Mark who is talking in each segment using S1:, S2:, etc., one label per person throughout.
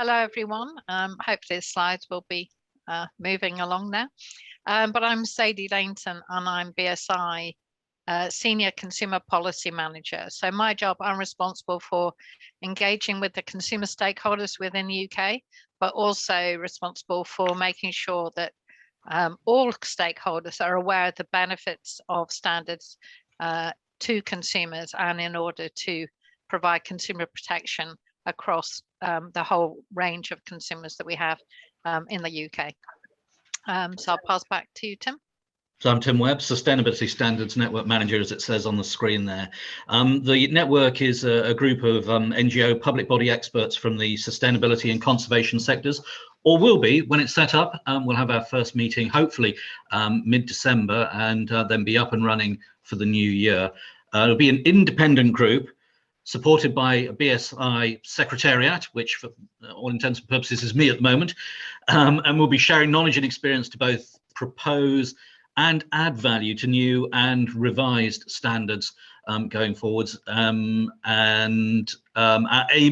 S1: Hello, everyone. Hopefully the slides will be moving along now. But I'm Sadie Lainton and I'm BSI Senior Consumer Policy Manager. So my job, I'm responsible for engaging with the consumer stakeholders within the UK, but also responsible for making sure that all stakeholders are aware of the benefits of standards to consumers and in order to provide consumer protection across the whole range of consumers that we have in the UK. So I'll pass back to you, Tim.
S2: So I'm Tim Webb, Sustainability Standards Network Manager, as it says on the screen there. The network is a group of NGO public body experts from the sustainability and conservation sectors, or will be when it's set up. We'll have our first meeting, hopefully mid-December, and then be up and running for the new year. It'll be an independent group supported by a BSI Secretariat, which for all intents and purposes is me at the moment, and we'll be sharing knowledge and experience to both propose and add value to new and revised standards going forwards. Our aim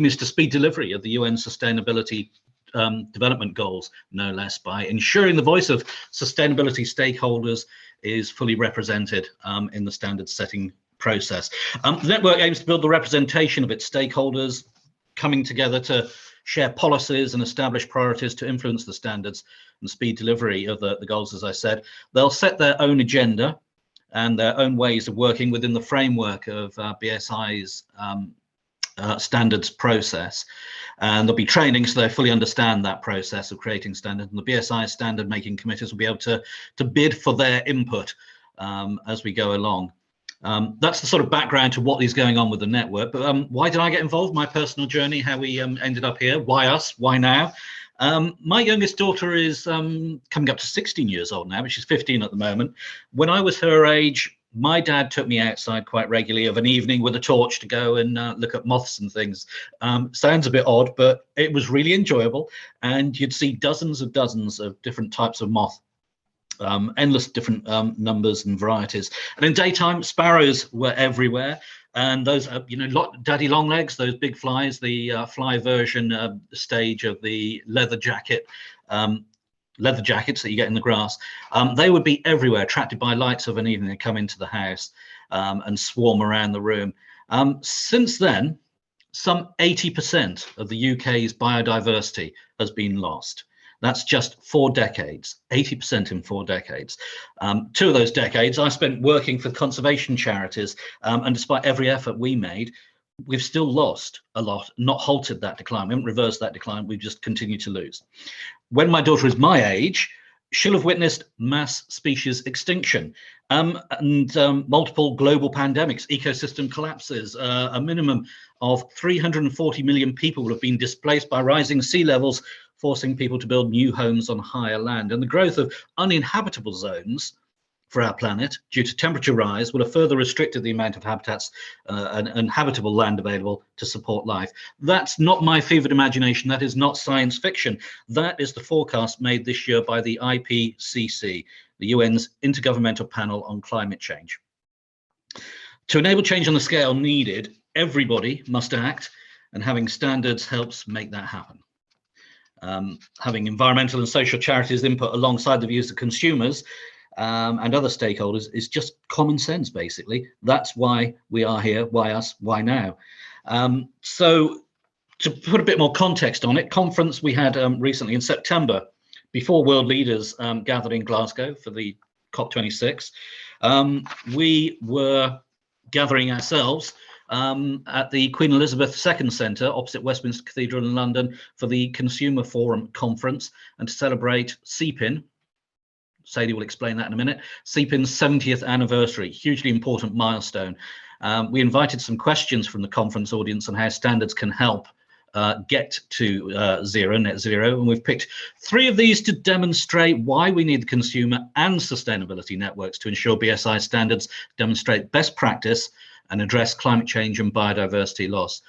S2: is to speed delivery of the UN Sustainability Development Goals, no less, by ensuring the voice of sustainability stakeholders is fully represented in the standard setting process. The network aims to build the representation of its stakeholders, coming together to share policies and establish priorities to influence the standards and speed delivery of the goals, as I said. They'll set their own agenda and their own ways of working within the framework of BSI's standards process. And there'll be training so they fully understand that process of creating standards. And the BSI standard making committees will be able to bid for their input as we go along. That's the sort of background to what is going on with the network. But why did I get involved? My personal journey, how we ended up here. Why us? Why now? My youngest daughter is coming up to 16 years old now, but she's 15 at the moment. When I was her age, my dad took me outside quite regularly of an evening with a torch to go and look at moths and things. Sounds a bit odd, but it was really enjoyable. And you'd see dozens of different types of moth. Endless different numbers and varieties. And in daytime, sparrows were everywhere. And those, daddy long legs, those big flies, the fly version stage of the leather jackets that you get in the grass, they would be everywhere, attracted by lights of an evening. They come into the house and swarm around the room. Since then, some 80% of the UK's biodiversity has been lost. That's just 4 decades, 80% in 4 decades. 2 of those decades I spent working for conservation charities, and despite every effort we made, we've still lost a lot, not halted that decline. We haven't reversed that decline, we've just continued to lose. When my daughter is my age, she'll have witnessed mass species extinction and multiple global pandemics, ecosystem collapses. A minimum of 340 million people will have been displaced by rising sea levels, forcing people to build new homes on higher land. And the growth of uninhabitable zones for our planet due to temperature rise will have further restricted the amount of habitats and habitable land available to support life. That's not my fevered imagination. That is not science fiction. That is the forecast made this year by the IPCC, the UN's Intergovernmental Panel on Climate Change. To enable change on the scale needed, everybody must act, and having standards helps make that happen. Having environmental and social charities input alongside the views of consumers and other stakeholders is just common sense, basically. That's why we are here. Why us? Why now? So to put a bit more context on it, conference we had recently in September, before world leaders gathered in Glasgow for the COP26, we were gathering ourselves at the Queen Elizabeth II Centre opposite Westminster Cathedral in London for the Consumer Forum Conference, and to celebrate CPIN. Sadie will explain that in a minute. CPIN's 70th anniversary, hugely important milestone. We invited some questions from the conference audience on how standards can help get to net zero, and we've picked 3 of these to demonstrate why we need the consumer and sustainability networks to ensure BSI standards demonstrate best practice and address climate change and biodiversity loss.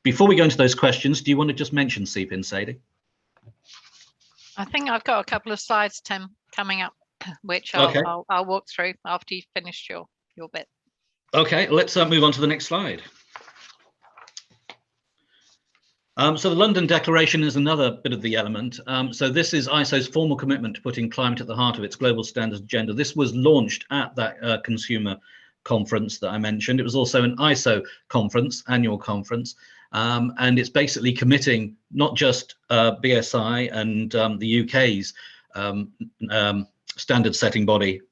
S2: Before we go into those questions, do you want to just mention CPIN, Sadie?
S1: I think I've got a couple of slides, Tim, coming up, which I'll walk through after you've finished your bit.
S2: Okay, let's move on to the next slide. So the London Declaration is another bit of the element. So this is ISO's formal commitment to putting climate at the heart of its global standards agenda. This was launched at that consumer conference that I mentioned. It was also an ISO conference, annual conference, and it's basically committing not just BSI and the UK's standard setting body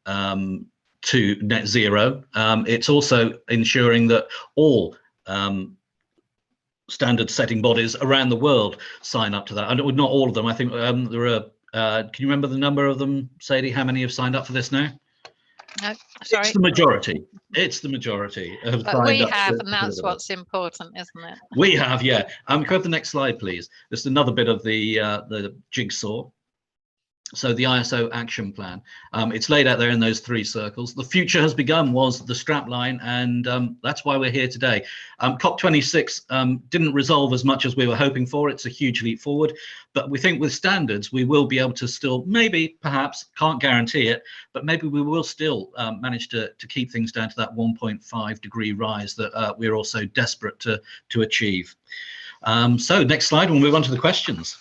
S2: to net zero. It's also ensuring that all standard setting bodies around the world sign up to that. And not all of them. I think there are, can you remember the number of them, Sadie? How many have signed up for this now?
S1: No, sorry.
S2: It's the majority. It's the majority have
S1: but
S2: signed
S1: we
S2: up.
S1: have, and that's what's important, isn't it?
S2: We have, yeah. Can we have the next slide, please? This is another bit of the jigsaw. So the ISO action plan, it's laid out there in those three circles. The future has begun was the strapline, and that's why we're here today. COP26 didn't resolve as much as we were hoping for. It's a huge leap forward, but we think with standards, we will be able to still, maybe, perhaps, can't guarantee it, but maybe we will still manage to keep things down to that 1.5 degree rise that we're also desperate to achieve. So next slide, we'll move on to the questions.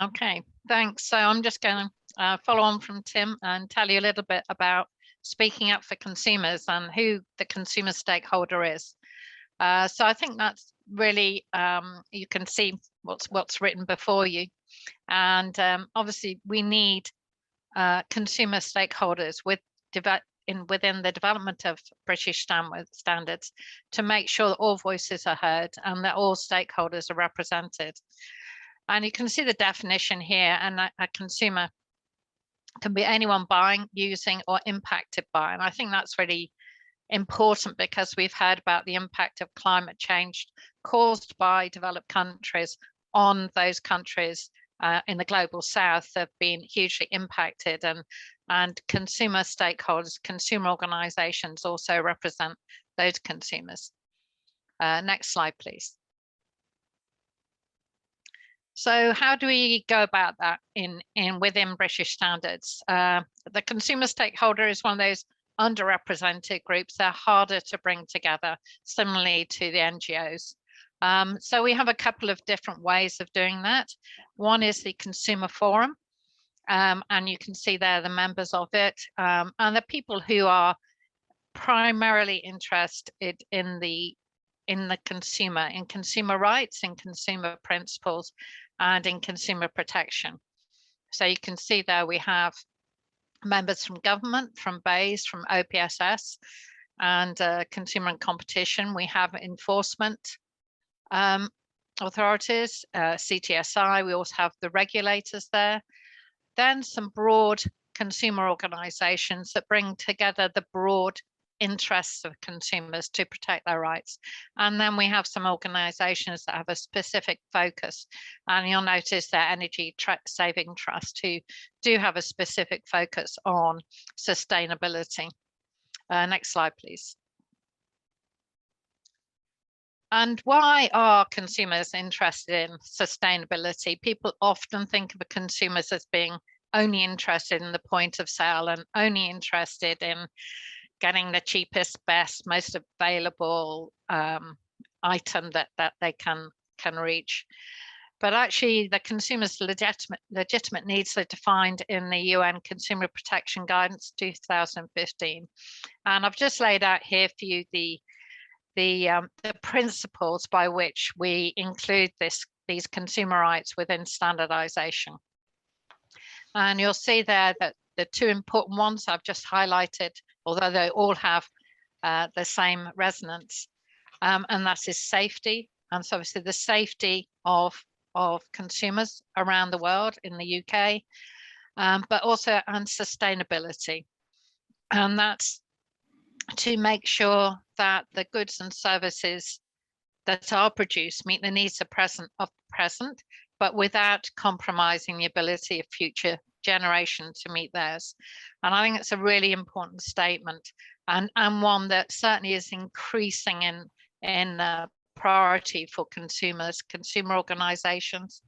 S1: Okay, thanks. So I'm just going to follow on from Tim and tell you a little bit about speaking up for consumers and who the consumer stakeholder is. So I think that's really, you can see what's written before you. And obviously we need consumer stakeholders within the development of British standards to make sure that all voices are heard and that all stakeholders are represented. And you can see the definition here, and a consumer can be anyone buying, using, or impacted by. And I think that's really important because we've heard about the impact of climate change caused by developed countries on those countries in the global south have been hugely impacted, and consumer stakeholders, consumer organizations also represent those consumers. Next slide, please. So how do we go about that within British standards? The consumer stakeholder is one of those underrepresented groups. They're harder to bring together, similarly to the NGOs. So we have a couple of different ways of doing that. One is the Consumer Forum, and you can see there the members of it, and the people who are primarily interested in the consumer, in consumer rights, in consumer principles, and in consumer protection. So you can see there we have members from government, from BEIS, from OPSS, and consumer and competition. We have enforcement authorities, CTSI. We also have the regulators there. Then some broad consumer organizations that bring together the broad interests of consumers to protect their rights. And then we have some organizations that have a specific focus, and you'll notice that Energy Saving Trust who do have a specific focus on sustainability. Next slide, please. And why are consumers interested in sustainability? People often think of consumers as being only interested in the point of sale and only interested in getting the cheapest, best, most available item that they can reach. But actually the consumer's legitimate needs are defined in the UN Consumer Protection Guidance 2015. And I've just laid out here for you the principles by which we include these consumer rights within standardization. And you'll see there that the two important ones I've just highlighted, although they all have the same resonance, and that is safety. And so obviously the safety of consumers around the world, in the UK, but also and sustainability. And that's to make sure that the goods and services that are produced meet the needs of present, but without compromising the ability of future generations to meet theirs. And I think it's a really important statement, and one that certainly is increasing in priority for consumers, consumer organizations,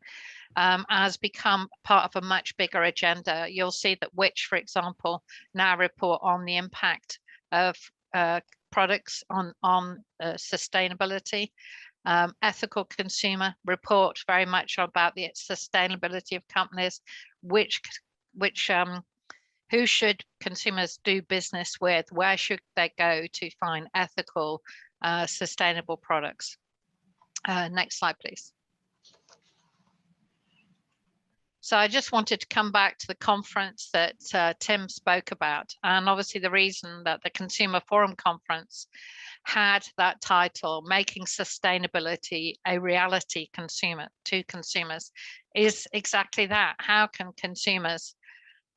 S1: has become part of a much bigger agenda. You'll see that Which, for example, now report on the impact of products on sustainability. Ethical consumer report very much about the sustainability of companies, who should consumers do business with, where should they go to find ethical, sustainable products. Next slide, please. So I just wanted to come back to the conference that Tim spoke about. And obviously the reason that the Consumer Forum Conference had that title, Making Sustainability a Reality to Consumers, is exactly that. How can consumers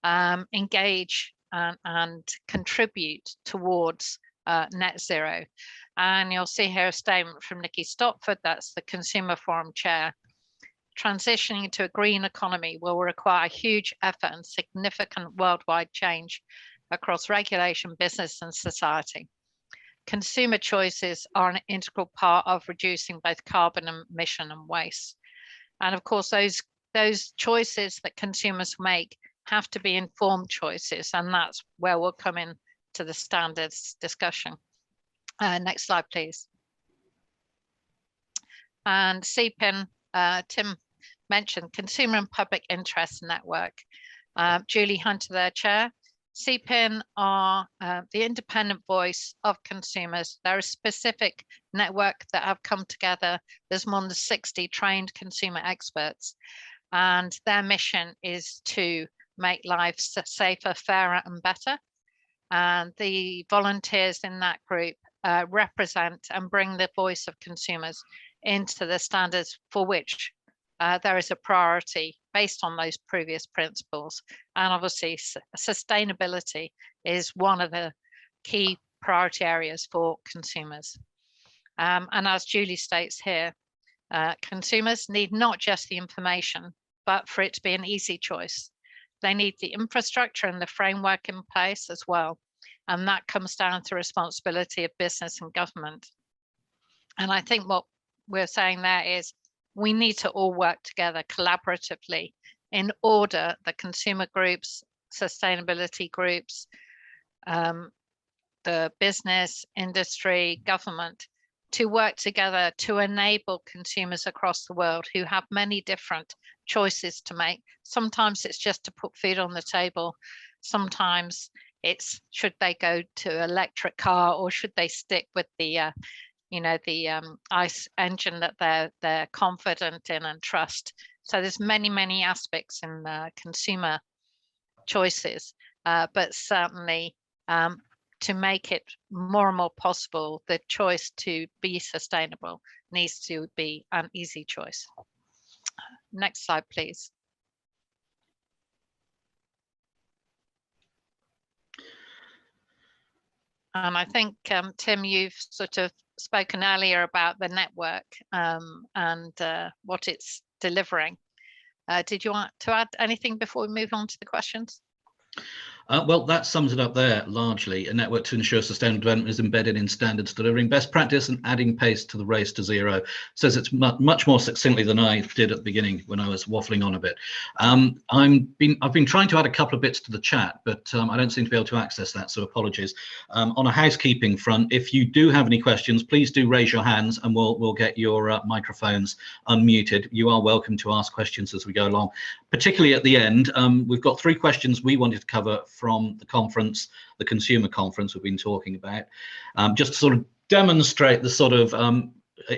S1: engage and contribute towards net zero? And you'll see here a statement from Nikki Stopford, that's the Consumer Forum chair. Transitioning to a green economy will require huge effort and significant worldwide change across regulation, business, and society. Consumer choices are an integral part of reducing both carbon emission and waste. And of course, those choices that consumers make have to be informed choices, and that's where we'll come in to the standards discussion. Next slide, please. And CPIN, Tim mentioned Consumer and Public Interest Network. Julie Hunter, their chair. CPIN are the independent voice of consumers. They're a specific network that have come together. There's more than 60 trained consumer experts, and their mission is to make life safer, fairer, and better. And the volunteers in that group represent and bring the voice of consumers into the standards for which there is a priority based on those previous principles. And obviously sustainability is one of the key priority areas for consumers. And as Julie states here, consumers need not just the information, but for it to be an easy choice. They need the infrastructure and the framework in place as well. And that comes down to responsibility of business and government. And I think what we're saying there is we need to all work together collaboratively in order that consumer groups, sustainability groups, the business, industry, government, to work together to enable consumers across the world who have many different choices to make. Sometimes it's just to put food on the table. Sometimes it's should they go to electric car or should they stick with the ICE engine that they're confident in and trust. So there's many aspects in consumer choices, but certainly to make it more and more possible, the choice to be sustainable needs to be an easy choice. Next slide, please. And I think, Tim, you've sort of spoken earlier about the network and what it's delivering. Did you want to add anything before we move on to the questions?
S2: Well, that sums it up there largely. A network to ensure sustainable development is embedded in standards, delivering best practice and adding pace to the race to zero. Says it's much more succinctly than I did at the beginning when I was waffling on a bit. I've been trying to add a couple of bits to the chat, but I don't seem to be able to access that, so apologies. On a housekeeping front, if you do have any questions, please do raise your hands and we'll get your microphones unmuted. You are welcome to ask questions as we go along, particularly at the end. We've got 3 questions we wanted to cover from the conference, the consumer conference we've been talking about, just to sort of demonstrate the sort of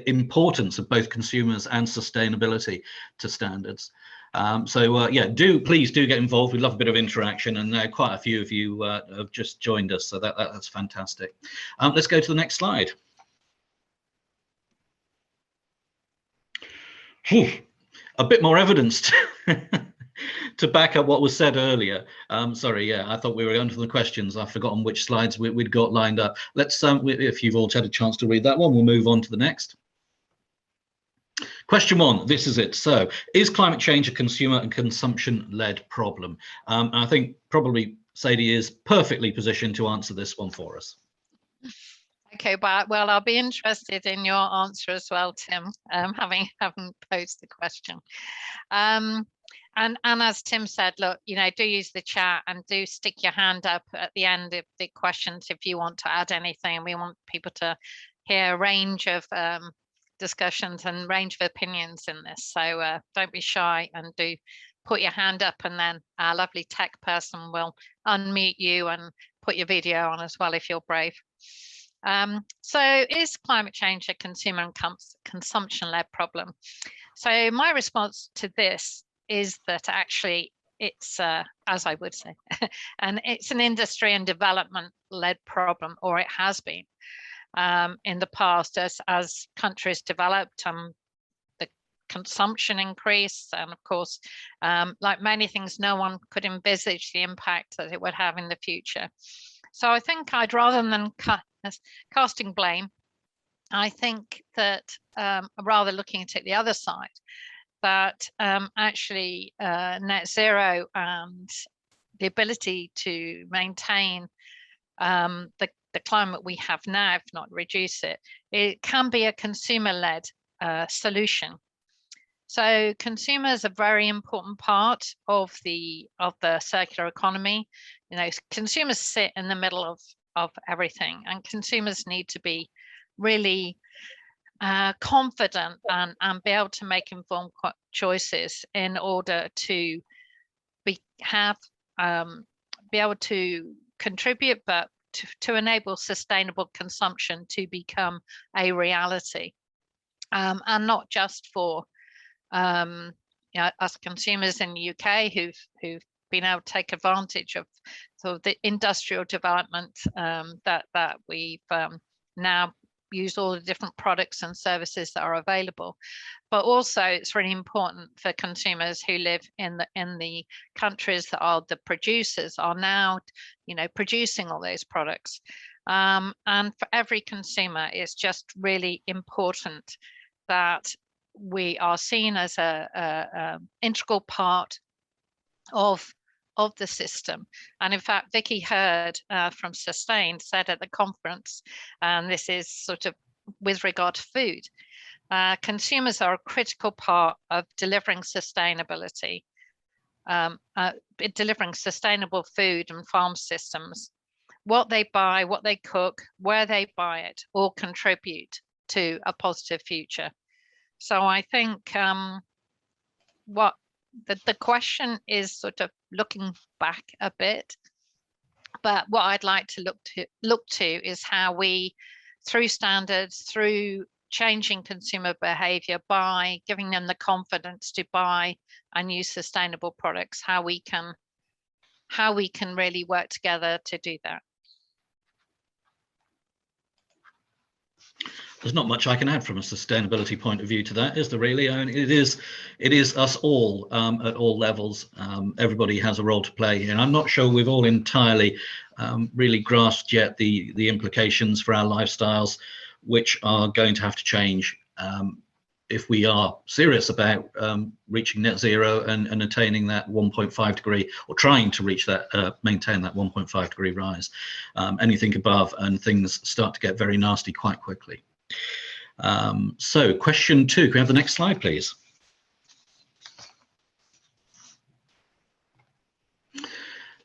S2: importance of both consumers and sustainability to standards. Yeah, please do get involved. We'd love a bit of interaction, and quite a few of you have just joined us, so that's fantastic. Let's go to the next slide. A bit more evidence to back up what was said earlier. Sorry, yeah, I thought we were going to the questions. I've forgotten which slides we'd got lined up. Let's, if you've all had a chance to read that one, we'll move on to the next. Question 1, this is it. So, is climate change a consumer and consumption-led problem? And I think probably Sadie is perfectly positioned to answer this one for us.
S1: Okay, but well, I'll be interested in your answer as well, Tim, having posed the question. And as Tim said, look, do use the chat and do stick your hand up at the end of the questions if you want to add anything. We want people to hear a range of discussions and range of opinions in this. So don't be shy and do put your hand up, and then our lovely tech person will unmute you and put your video on as well if you're brave. So is climate change a consumer and consumption-led problem? So my response to this is that actually it's, as I would say, and it's an industry and development-led problem, or it has been in the past as countries developed. The consumption increased, and of course, like many things, no one could envisage the impact that it would have in the future. So I think I'd, rather than casting blame, I think that rather looking at it the other side, that actually net zero and the ability to maintain the climate we have now, if not reduce it, it can be a consumer-led solution. So consumers are a very important part of the circular economy. You know, consumers sit in the middle of everything, and consumers need to be really confident and be able to make informed choices in order to be able to contribute, but to enable sustainable consumption to become a reality, and not just for us consumers in the UK who've been able to take advantage of sort of the industrial development that we've now used all the different products and services that are available, but also it's really important for consumers who live in the countries that are the producers, are now, you know, producing all those products. And for every consumer, it's just really important that we are seen as a integral part of the system. And in fact, Vicky Hurd from Sustain said at the conference, and this is sort of with regard to food, consumers are a critical part of delivering sustainability, delivering sustainable food and farm systems. What they buy, what they cook, where they buy it, all contribute to a positive future. So I think what the question is sort of looking back a bit, but what I'd like to look to is how we, through standards, through changing consumer behavior, by giving them the confidence to buy and use sustainable products, how we can really work together to do that.
S2: There's not much I can add from a sustainability point of view to that, is there really? I mean, it is us all at all levels. Everybody has a role to play, and I'm not sure we've all entirely really grasped yet the implications for our lifestyles, which are going to have to change if we are serious about reaching net zero and attaining that 1.5 degree, or trying to reach that, maintain that 1.5 degree rise. Anything above, and things start to get very nasty quite quickly. So question 2, can we have the next slide, please?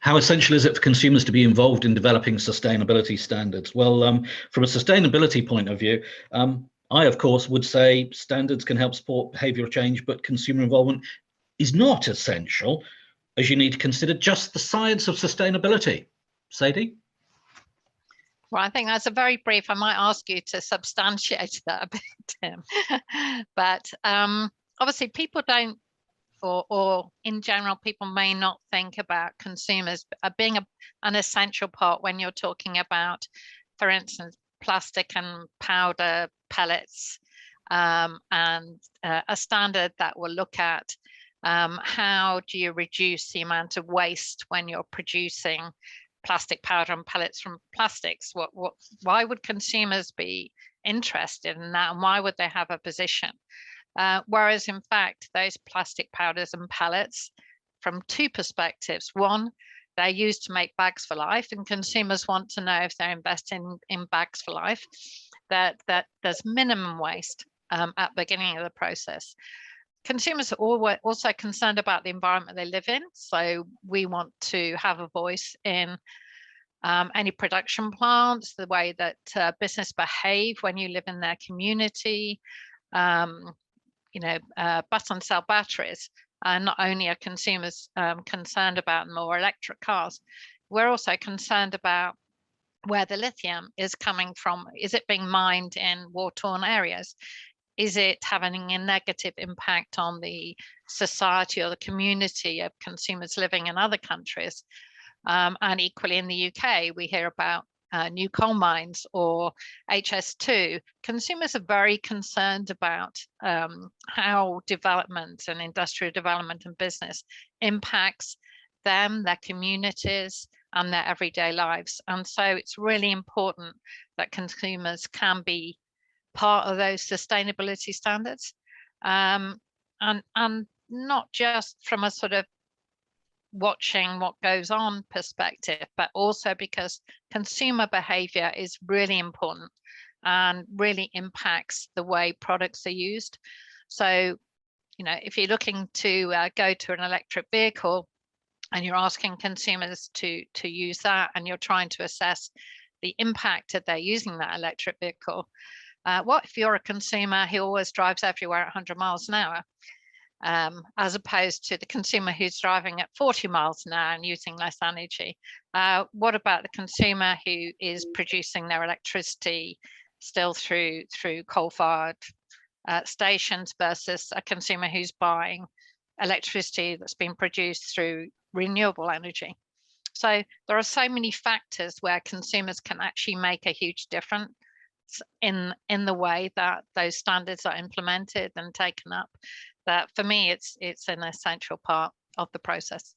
S2: How essential is it for consumers to be involved in developing sustainability standards? Well, from a sustainability point of view, I, of course, would say standards can help support behavioural change, but consumer involvement is not essential, as you need to consider just the science of sustainability. Sadie?
S1: Well, I think that's a very brief. I might ask you to substantiate that a bit, Tim. But obviously people don't, or in general, people may not think about consumers being an essential part when you're talking about, for instance, plastic and powder pellets, and a standard that will look at how do you reduce the amount of waste when you're producing plastic powder and pellets from plastics. Why would consumers be interested in that, and why would they have a position? Whereas in fact, those plastic powders and pellets, from two perspectives: one, they're used to make bags for life, and consumers want to know, if they're investing in bags for life, that there's minimum waste at the beginning of the process. Consumers are also concerned about the environment they live in, so we want to have a voice in any production plants, the way that business behave when you live in their community, button cell batteries. And not only are consumers concerned about more electric cars, we're also concerned about where the lithium is coming from. Is it being mined in war-torn areas? Is it having a negative impact on the society or the community of consumers living in other countries? And equally in the UK, we hear about new coal mines or HS2. Consumers are very concerned about how development and industrial development and business impacts them, their communities, and their everyday lives. And so it's really important that consumers can be part of those sustainability standards, and not just from a sort of watching what goes on perspective, but also because consumer behavior is really important and really impacts the way products are used. So, if you're looking to go to an electric vehicle and you're asking consumers to use that, and you're trying to assess the impact that they're using that electric vehicle, what if you're a consumer who always drives everywhere at 100 miles an hour? As opposed to the consumer who's driving at 40 miles an hour and using less energy? What about the consumer who is producing their electricity still through coal-fired stations versus a consumer who's buying electricity that's been produced through renewable energy? So there are so many factors where consumers can actually make a huge difference in the way that those standards are implemented and taken up, that for me it's an essential part of the process.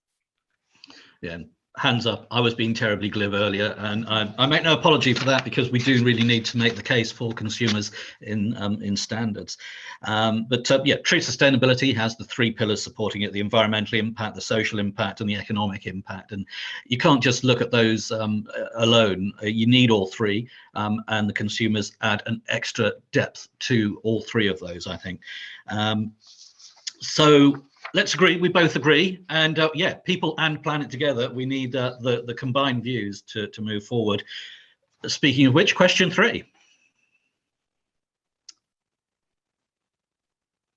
S2: Yeah, hands up, I was being terribly glib earlier, and I make no apology for that, because we do really need to make the case for consumers in standards. Yeah, true sustainability has the three pillars supporting it: the environmental impact, the social impact, and the economic impact. And you can't just look at those alone. You need all three, and the consumers add an extra depth to all three of those, I think. So let's agree, we both agree, and yeah, people and planet together, we need the combined views to move forward. Speaking of which, question 3.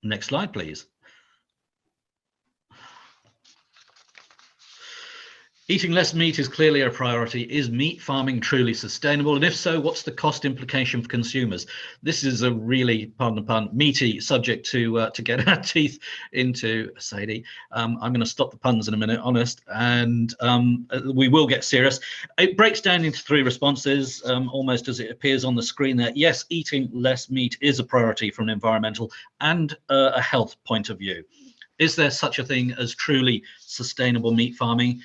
S2: Next slide, please. Eating less meat is clearly a priority. Is meat farming truly sustainable? And if so, what's the cost implication for consumers? This is a really, pardon the pun, meaty subject to get our teeth into, Sadie. I'm going to stop the puns in a minute, honest, and we will get serious. It breaks down into 3 responses, almost as it appears on the screen there. Yes, eating less meat is a priority from an environmental and a health point of view. Is there such a thing as truly sustainable meat farming?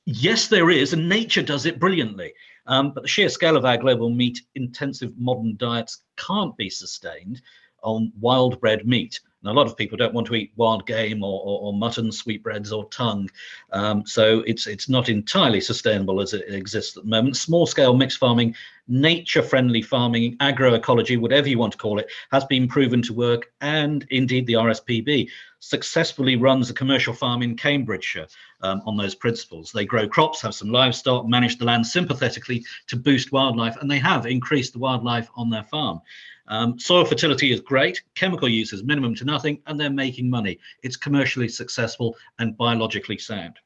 S2: Yes, there is, and nature does it brilliantly. But the sheer scale of our global meat-intensive modern diets can't be sustained on wild-bred meat. And a lot of people don't want to eat wild game or mutton, sweetbreads, or tongue. So it's not entirely sustainable as it exists at the moment. Small-scale mixed farming, nature-friendly farming, agroecology, whatever you want to call it, has been proven to work, and indeed the RSPB successfully runs a commercial farm in Cambridgeshire on those principles. They grow crops, have some livestock, manage the land sympathetically to boost wildlife, and they have increased the wildlife on their farm. Soil fertility is great, chemical use is minimum to nothing, and they're making money. It's commercially successful and biologically sound.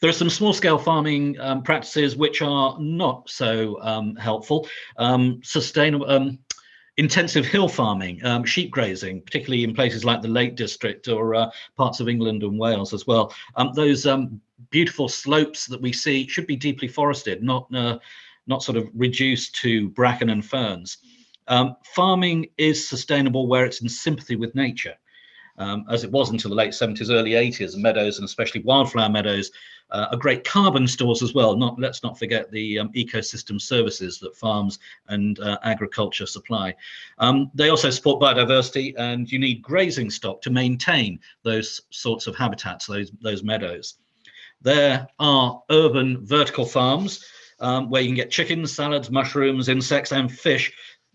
S2: There are some small-scale farming practices which are not so helpful. Sustainable, intensive hill farming, sheep grazing, particularly in places like the Lake District or parts of England and Wales as well. Those beautiful slopes that we see should be deeply forested, not sort of reduced to bracken and ferns. Farming is sustainable where it's in sympathy with nature. As it was until the late 70s, early 80s, meadows, and especially wildflower meadows, are great carbon stores as well. Let's not forget the ecosystem services that farms and agriculture supply. They also support biodiversity, and you need grazing stock to maintain those sorts of habitats, those meadows. There are urban vertical farms where you can get chickens, salads, mushrooms, insects, and fish.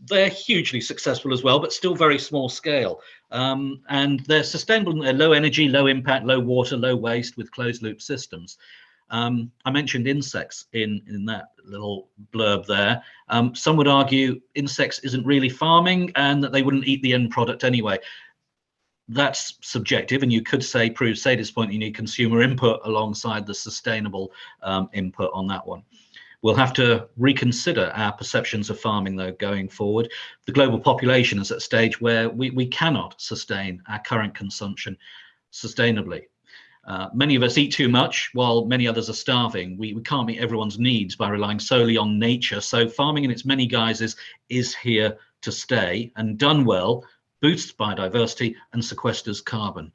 S2: They're hugely successful as well, but still very small scale. And they're sustainable, they're low energy, low impact, low water, low waste, with closed loop systems. I mentioned insects in that little blurb there. Some would argue insects isn't really farming and that they wouldn't eat the end product anyway. That's subjective, and you could say, prove Sadie's point, you need consumer input alongside the sustainable input on that one. We'll have to reconsider our perceptions of farming, though, going forward. The global population is at a stage where we cannot sustain our current consumption sustainably. Many of us eat too much while many others are starving. We can't meet everyone's needs by relying solely on nature. So farming in its many guises is here to stay, and done well, boosts biodiversity and sequesters carbon.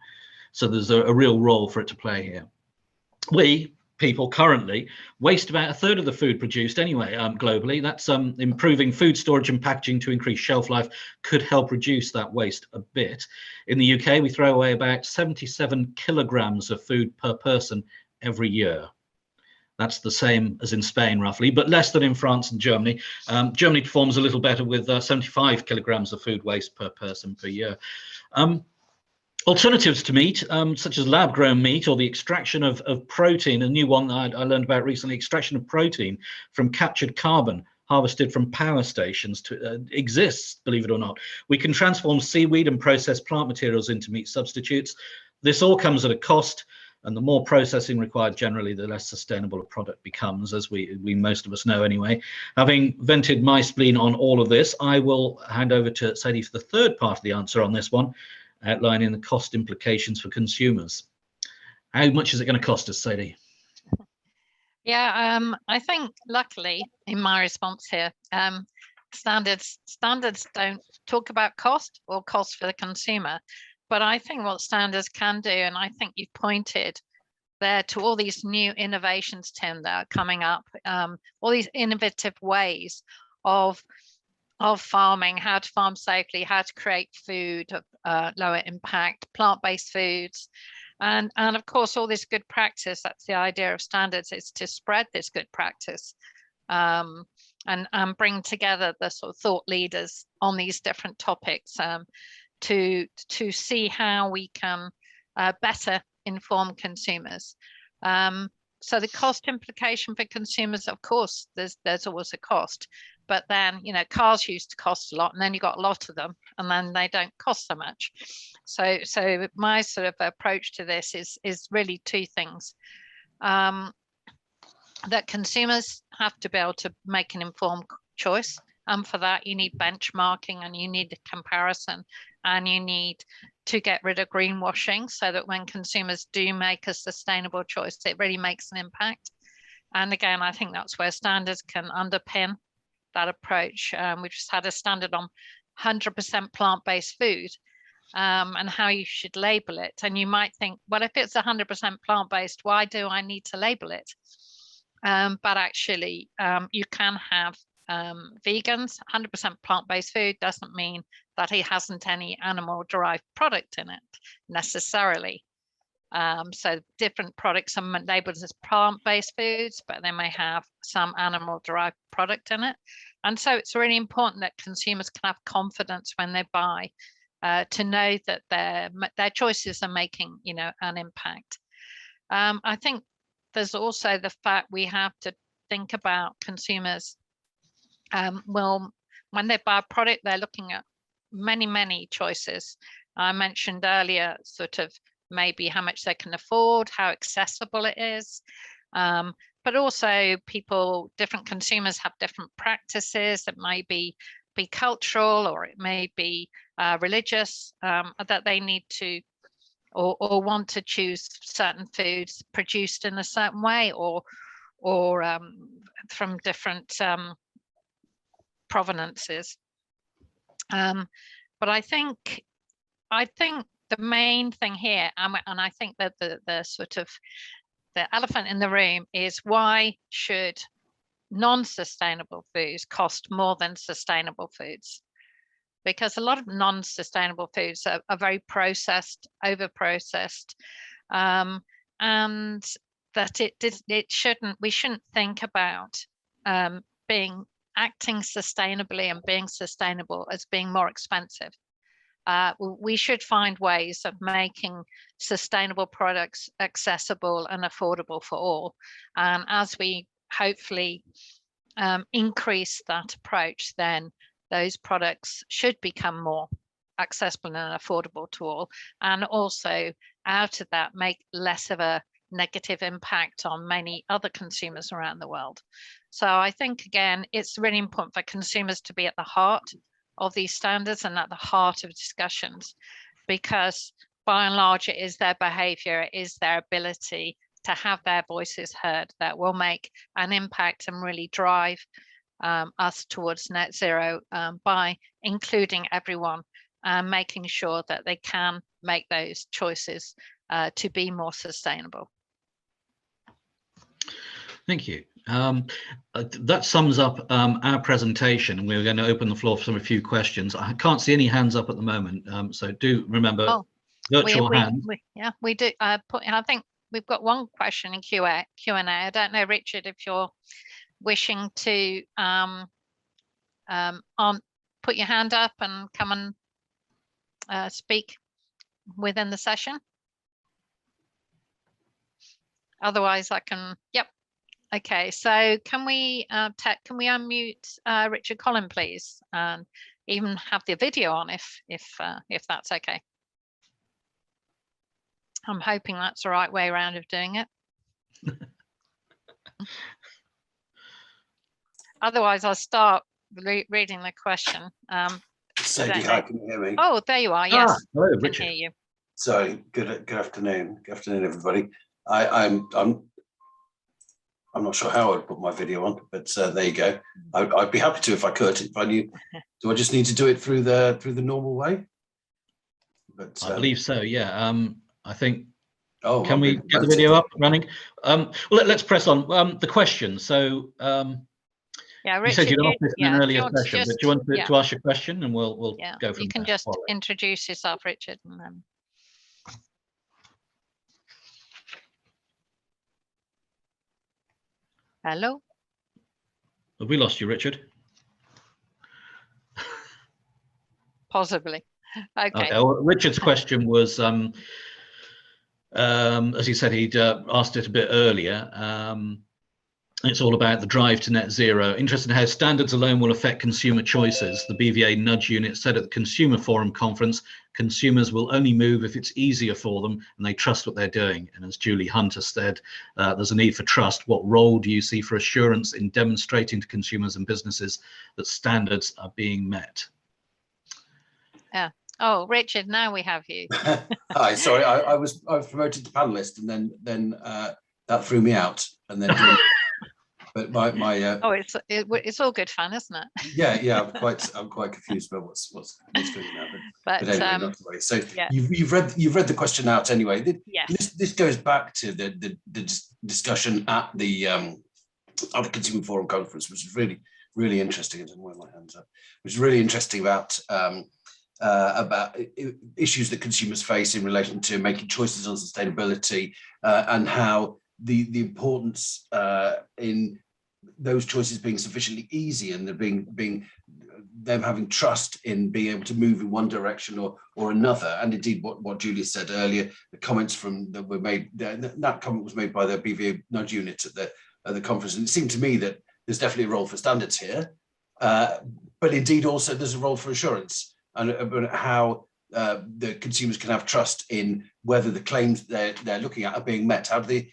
S2: So there's a real role for it to play here. We, people currently, waste about a third of the food produced anyway globally. That's improving food storage and packaging to increase shelf life could help reduce that waste a bit. In the UK, we throw away about 77 kilograms of food per person every year. That's the same as in Spain, roughly, but less than in France and Germany. Germany performs a little better with 75 kilograms of food waste per person per year. Alternatives to meat, such as lab-grown meat or the extraction of protein, a new one that I learned about recently, extraction of protein from captured carbon harvested from power stations exists, believe it or not. We can transform seaweed and process plant materials into meat substitutes. This all comes at a cost, and the more processing required generally, the less sustainable a product becomes, as we most of us know anyway. Having vented my spleen on all of this, I will hand over to Sadie for the third part of the answer on this one, outlining the cost implications for consumers. How much is it going to cost us, Sadie?
S1: Yeah, I think luckily in my response here, standards don't talk about cost or cost for the consumer, but I think what standards can do, and I think you've pointed there to all these new innovations, Tim, that are coming up, all these innovative ways of farming, how to farm safely, how to create food of lower impact, plant-based foods, and of course all this good practice. That's the idea of standards, is to spread this good practice and bring together the sort of thought leaders on these different topics to see how we can better inform consumers. So the cost implication for consumers, of course, there's always a cost. But then, you know, cars used to cost a lot, and then you got a lot of them, and then they don't cost so much. So my sort of approach to this is really two things. That consumers have to be able to make an informed choice. And for that, you need benchmarking, and you need comparison, and you need to get rid of greenwashing so that when consumers do make a sustainable choice, it really makes an impact. And again, I think that's where standards can underpin that approach. We just had a standard on 100% plant-based food and how you should label it. And you might think, well, if it's 100% plant-based, why do I need to label it? But actually, you can have vegans. 100% plant-based food doesn't mean that it hasn't any animal-derived product in it necessarily. So different products are labeled as plant-based foods, but they may have some animal-derived product in it. And so it's really important that consumers can have confidence when they buy, to know that their choices are making, you know, an impact. I think there's also the fact we have to think about consumers. Well, when they buy a product, they're looking at many choices. I mentioned earlier sort of maybe how much they can afford, how accessible it is, but also different consumers have different practices. It may be cultural, or it may be religious, that they need to or want to choose certain foods produced in a certain way, or from different provenances. But I think the main thing here, and I think that the sort of the elephant in the room is, why should non-sustainable foods cost more than sustainable foods? Because a lot of non-sustainable foods are very processed, over-processed, and that we shouldn't think about acting sustainably and being sustainable as being more expensive. we should find ways of making sustainable products accessible and affordable for all. And as we hopefully increase that approach, then those products should become more accessible and affordable to all, and also out of that make less of a negative impact on many other consumers around the world. So I think, again, it's really important for consumers to be at the heart of these standards and at the heart of discussions, because by and large it is their behavior, it is their ability to have their voices heard that will make an impact and really drive us towards net zero, by including everyone and making sure that they can make those choices to be more sustainable.
S2: Thank you. That sums up our presentation, and we're going to open the floor for a few questions. I can't see any hands up at the moment, so do remember virtual hands.
S1: Yeah, we do. I think we've got one question in Q&A. I don't know, Richard, if you're wishing to put your hand up and come and speak within the session. Otherwise, I can. Yep. Okay. So can we unmute Richard Collin, please, and even have the video on if that's okay. I'm hoping that's the right way around of doing it. Otherwise, I'll start reading the question.
S3: Sadie, hi, can you hear me?
S1: Oh, there you are. Yes,
S2: hello,
S1: I can
S2: Richard.
S1: hear you.
S3: Sorry. Good afternoon. Good afternoon, everybody. I'm not sure how I'd put my video on, but there you go. I'd be happy to if I could. If I knew, do I just need to do it through the normal way? But
S2: I believe so. Yeah. I think.
S3: Oh,
S2: can we get the video up running? Well, let's press on the question. So.
S1: Yeah, Richard,
S2: you said you'd asked this in an earlier session, but do you want to ask your question, and we'll go from there.
S1: You can just introduce yourself, Richard, and then. Hello.
S2: Have we lost you, Richard?
S1: Possibly. Okay.
S2: Well, Richard's question was, as he said, he'd asked it a bit earlier. It's all about the drive to net zero. Interested in how standards alone will affect consumer choices. The BVA Nudge Unit said at the Consumer Forum conference, consumers will only move if it's easier for them and they trust what they're doing. And as Julie Hunter said, there's a need for trust. What role do you see for assurance in demonstrating to consumers and businesses that standards are being met?
S1: Yeah. Oh, Richard, now we have you.
S3: Hi, sorry, I was promoted to panelist, and then that threw me out, and then. But my
S1: oh, it's all good fun, isn't it?
S3: yeah, I'm quite confused about what's going on now. But anyway, not to worry. So
S1: yeah.
S3: you've read the question out anyway.
S1: Yes.
S3: This goes back to the discussion at the Consumer Forum conference, which is really interesting. I don't know where my hands are. Which is really interesting about issues that consumers face in relation to making choices on sustainability, and how the importance in those choices being sufficiently easy, and them having trust in being able to move in one direction or another. And indeed, what Julia said earlier, the comments that were made, that comment was made by the BVA Nudge Unit at the conference, and it seemed to me that there's definitely a role for standards here, but indeed also there's a role for assurance, and how the consumers can have trust in whether the claims they're looking at are being met. How do they,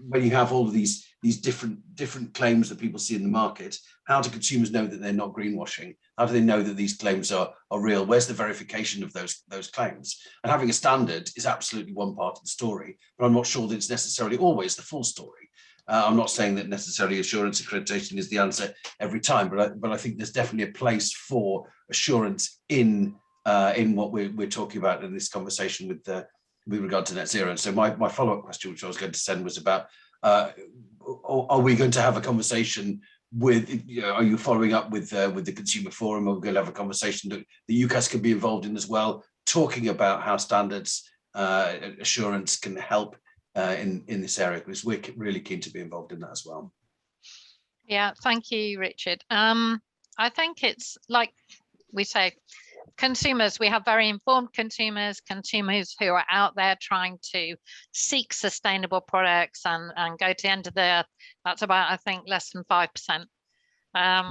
S3: when you have all of these different claims that people see in the market, how do consumers know that they're not greenwashing? How do they know that these claims are real? Where's the verification of those claims? And having a standard is absolutely one part of the story, but I'm not sure that it's necessarily always the full story. I'm not saying that necessarily assurance accreditation is the answer every time, but I think there's definitely a place for assurance in what we're talking about in this conversation with regard to net zero. And so my follow-up question, which I was going to send, was about, are we going to have a conversation with, are you following up with the Consumer Forum? Are we going to have a conversation that the UCAS can be involved in as well, talking about how standards assurance can help in this area, because we're really keen to be involved in that as well.
S1: Yeah, thank you, Richard. I think it's like we say, consumers, we have very informed consumers who are out there trying to seek sustainable products and go to the end of the earth. That's about, I think, less than 5%.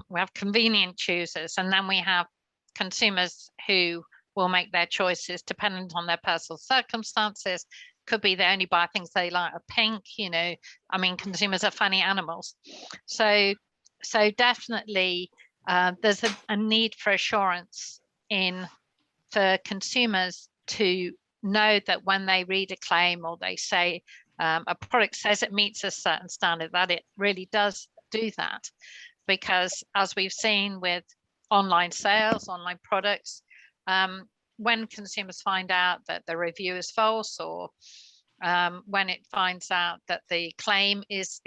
S1: We have convenient choosers, and then we have consumers who will make their choices dependent on their personal circumstances. Could be they only buy things they like are pink, you know. I mean, consumers are funny animals. So definitely there's a need for assurance for consumers to know that when they read a claim or they say a product says it meets a certain standard, that it really does do that. Because as we've seen with online sales, online products, when consumers find out that the review is false, or when it finds out that the claim is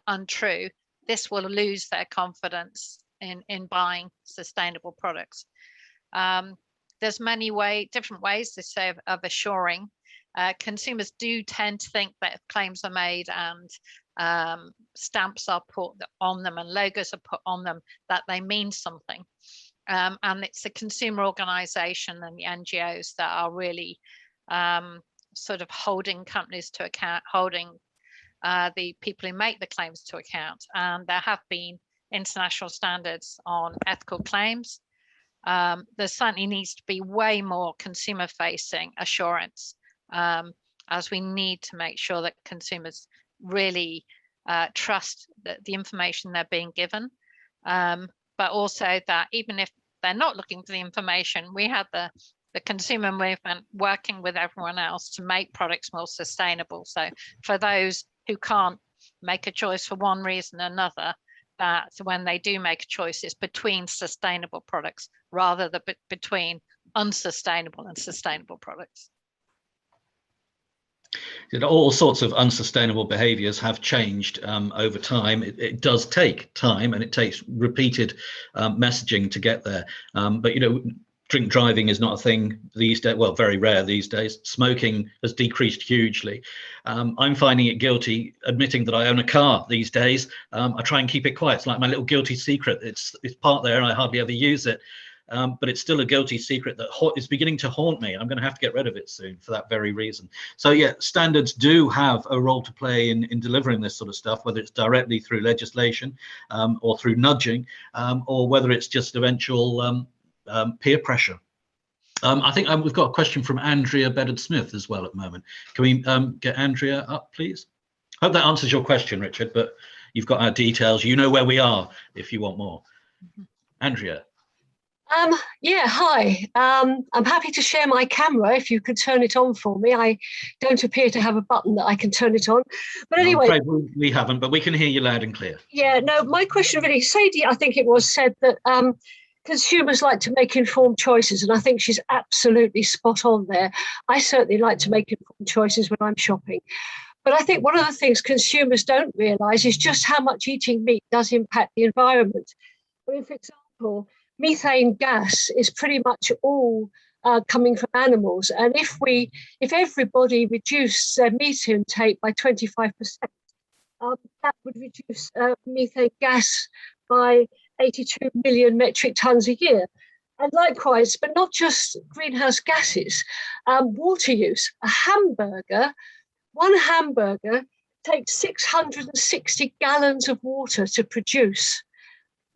S1: untrue, this will lose their confidence in buying sustainable products. There's different ways to say of assuring. Consumers do tend to think that if claims are made and stamps are put on them and logos are put on them, that they mean something. And it's the consumer organisation and the NGOs that are really sort of holding companies to account, holding the people who make the claims to account. And there have been international standards on ethical claims. There certainly needs to be way more consumer-facing assurance, as we need to make sure that consumers really trust the information they're being given, but also that even if they're not looking for the information, we have the consumer movement working with everyone else to make products more sustainable. So for those who can't make a choice for one reason or another, that when they do make choices between sustainable products rather than between unsustainable and sustainable products.
S2: All sorts of unsustainable behaviors have changed over time. It does take time, and it takes repeated messaging to get there. But, you know, drink driving is not a thing these days, well, very rare these days. Smoking has decreased hugely. I'm finding it guilty admitting that I own a car these days. I try and keep it quiet. It's like my little guilty secret. It's parked there and I hardly ever use it. But it's still a guilty secret that is beginning to haunt me. I'm going to have to get rid of it soon for that very reason. So yeah, standards do have a role to play in delivering this sort of stuff, whether it's directly through legislation or through nudging, or whether it's just eventual peer pressure. I think we've got a question from Andrea Bedard-Smith as well at the moment. Can we get Andrea up, please? Hope that answers your question, Richard, but you've got our details. You know where we are if you want more. Andrea.
S4: Yeah, hi. I'm happy to share my camera if you could turn it on for me. I don't appear to have a button that I can turn it on. But anyway.
S2: I'm afraid we haven't, but we can hear you loud and clear.
S4: Yeah, no, my question really, Sadie, I think it was, said that consumers like to make informed choices, and I think she's absolutely spot on there. I certainly like to make informed choices when I'm shopping. But I think one of the things consumers don't realise is just how much eating meat does impact the environment. I mean, for example, methane gas is pretty much all coming from animals. And if everybody reduced their meat intake by 25%, that would reduce methane gas by 82 million metric tons a year. And likewise, but not just greenhouse gases, water use. One hamburger takes 660 gallons of water to produce.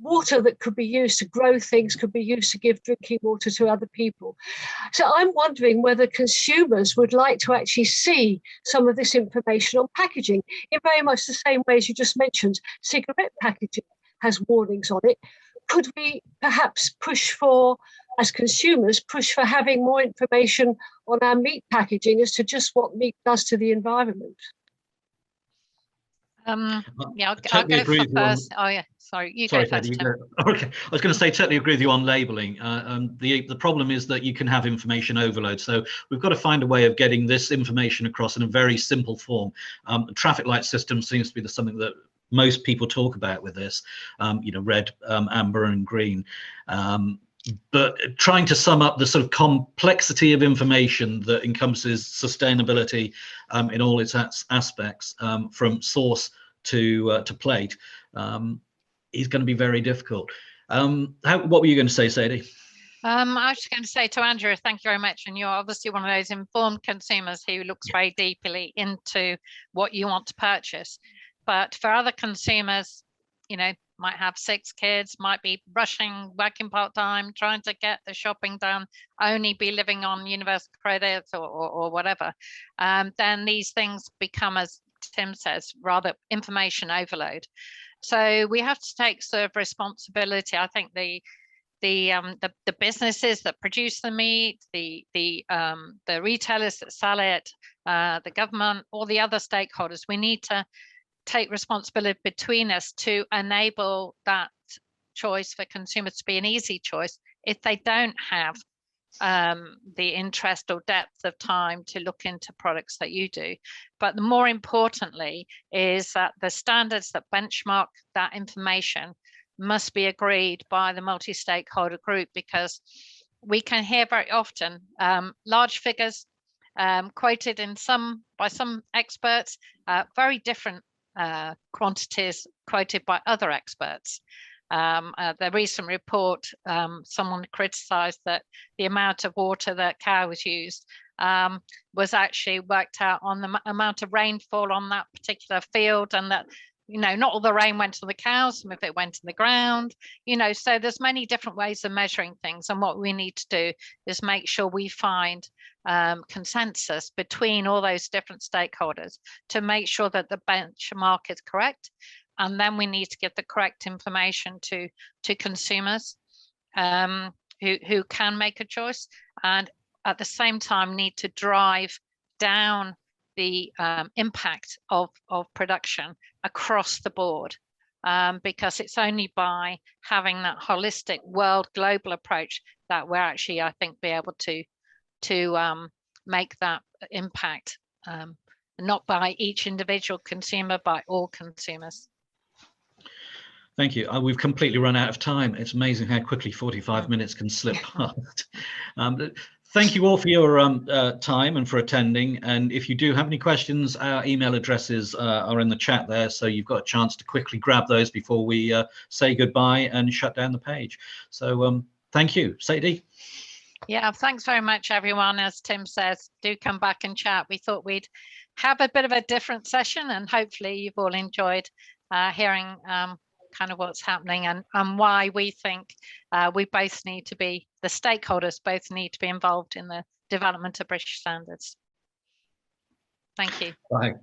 S4: Water that could be used to grow things, could be used to give drinking water to other people. So I'm wondering whether consumers would like to actually see some of this information on packaging in very much the same way as you just mentioned. Cigarette packaging has warnings on it. Could we perhaps push for, as consumers, push for having more information on our meat packaging as to just what meat does to the environment?
S1: Yeah, I'll go for first. Oh yeah, sorry, you go first.
S2: Okay, I was going to say totally agree with you on labelling. The problem is that you can have information overload, so we've got to find a way of getting this information across in a very simple form. The traffic light system seems to be something that most people talk about with this, you know, red, amber and green. But trying to sum up the sort of complexity of information that encompasses sustainability in all its aspects, from source to plate, is going to be very difficult. What were you going to say, Sadie?
S1: I was just going to say to Andrew, thank you very much. And you're obviously one of those informed consumers who looks very deeply into what you want to purchase. But for other consumers, you know, might have 6 kids, might be rushing, working part-time, trying to get the shopping done, only be living on universal credit or whatever, then these things become, as Tim says, rather information overload. So we have to take sort of responsibility. I think the businesses that produce the meat, the retailers that sell it, the government, all the other stakeholders, we need to take responsibility between us to enable that choice for consumers to be an easy choice if they don't have the interest or depth of time to look into products that you do. But more importantly is that the standards that benchmark that information must be agreed by the multi-stakeholder group, because we can hear very often large figures quoted by some experts, very different quantities quoted by other experts. The recent report, someone criticized that the amount of water that cows used was actually worked out on the amount of rainfall on that particular field, and that, you know, not all the rain went to the cows, some of it went in the ground, you know, so there's many different ways of measuring things. And what we need to do is make sure we find consensus between all those different stakeholders to make sure that the benchmark is correct. And then we need to give the correct information to consumers who can make a choice, and at the same time need to drive down the impact of production across the board, because it's only by having that holistic world global approach that we're actually, I think, be able to make that impact, not by each individual consumer, by all consumers.
S2: Thank you. We've completely run out of time. It's amazing how quickly 45 minutes can slip past. Thank you all for your time and for attending. And if you do have any questions, our email addresses are in the chat there, so you've got a chance to quickly grab those before we say goodbye and shut down the page. So thank you. Sadie?
S1: Yeah, thanks very much, everyone. As Tim says, do come back and chat. We thought we'd have a bit of a different session, and hopefully you've all enjoyed hearing kind of what's happening and why we think we both need to be, the stakeholders both need to be involved in the development of British standards. Thank you.
S2: Bye.